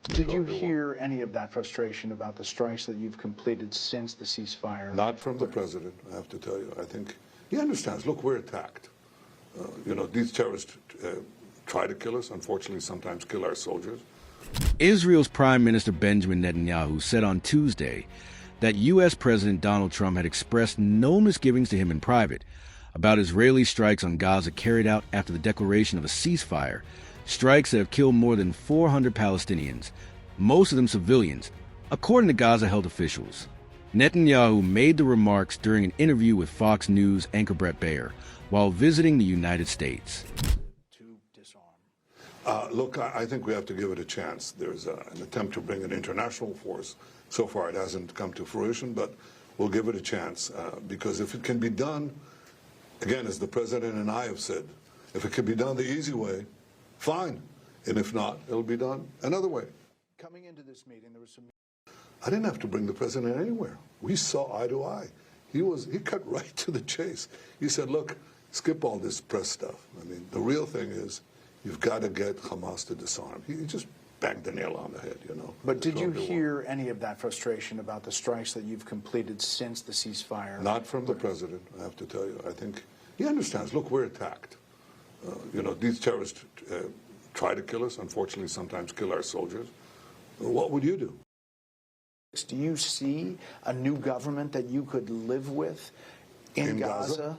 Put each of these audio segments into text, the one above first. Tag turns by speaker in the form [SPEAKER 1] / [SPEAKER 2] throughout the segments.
[SPEAKER 1] Did you hear any of that frustration about the strikes that you've completed since the ceasefire?
[SPEAKER 2] Not from the president, I have to tell you. I think he understands. Look, we're attacked. These terrorists try to kill us, unfortunately sometimes kill our soldiers.
[SPEAKER 3] Israel's Prime Minister Benjamin Netanyahu said on Tuesday that U.S. President Donald Trump had expressed no misgivings to him in private about Israeli strikes on Gaza carried out after the declaration of a ceasefire, strikes that have killed more than 400 Palestinians, most of them civilians, according to Gaza-held officials. Netanyahu made the remarks during an interview with Fox News anchor Brett Baer while visiting the United States.
[SPEAKER 2] Look, I think we have to give it a chance. There's an attempt to bring an international force. So far it hasn't come to fruition, but we'll give it a chance because if it can be done, again, as the president and I have said, if it can be done the easy way, fine. And if not, it'll be done another way.
[SPEAKER 1] Coming into this meeting, there was some...
[SPEAKER 2] I didn't have to bring the president anywhere. We saw eye to eye. He cut right to the chase. He said, look, skip all this press stuff. I mean, the real thing is you've got to get Hamas to disarm. He just banged the nail on the head,
[SPEAKER 1] But did you hear any of that frustration about the strikes that you've completed since the ceasefire?
[SPEAKER 2] Not from the president, I have to tell you. I think he understands. Look, we're attacked. These terrorists try to kill us, unfortunately sometimes kill our soldiers. What would you do?
[SPEAKER 1] Do you see a new government that you could live with in Gaza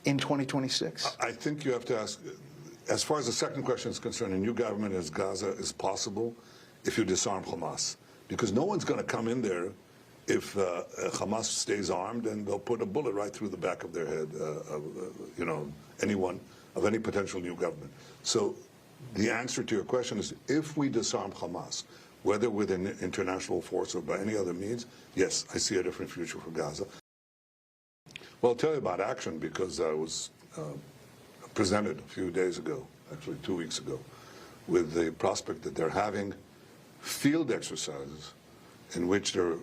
[SPEAKER 1] in 2026?
[SPEAKER 2] I think you have to ask, as far as the second question is concerned, a new government in Gaza is possible if you disarm Hamas. Because no one's going to come in there if Hamas stays armed, and they'll put a bullet right through the back of their head, anyone of any potential new government. So the answer to your question is, if we disarm Hamas, whether with an international force or by any other means, yes, I see a different future for Gaza. Well, I'll tell you about action because I was presented a few days ago, actually 2 weeks ago, with the prospect that they're having field exercises in which they're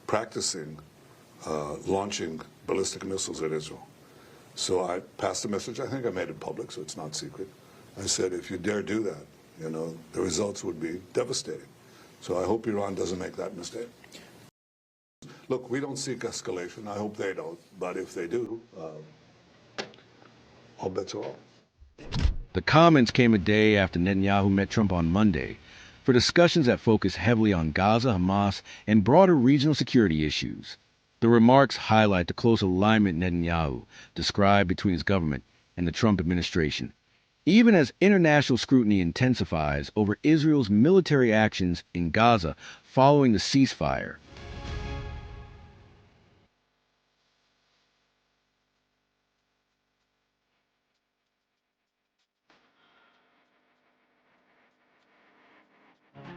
[SPEAKER 2] practicing launching ballistic missiles at Israel. So I passed the message. I think I made it public, so it's not secret. I said, if you dare do that, the results would be devastating. So I hope Iran doesn't make that mistake. Look, we don't seek escalation. I hope they don't. But if they do, all bets are off.
[SPEAKER 3] The comments came a day after Netanyahu met Trump on Monday for discussions that focus heavily on Gaza, Hamas, and broader regional security issues. The remarks highlight the close alignment Netanyahu described between his government and the Trump administration, even as international scrutiny intensifies over Israel's military actions in Gaza following the ceasefire.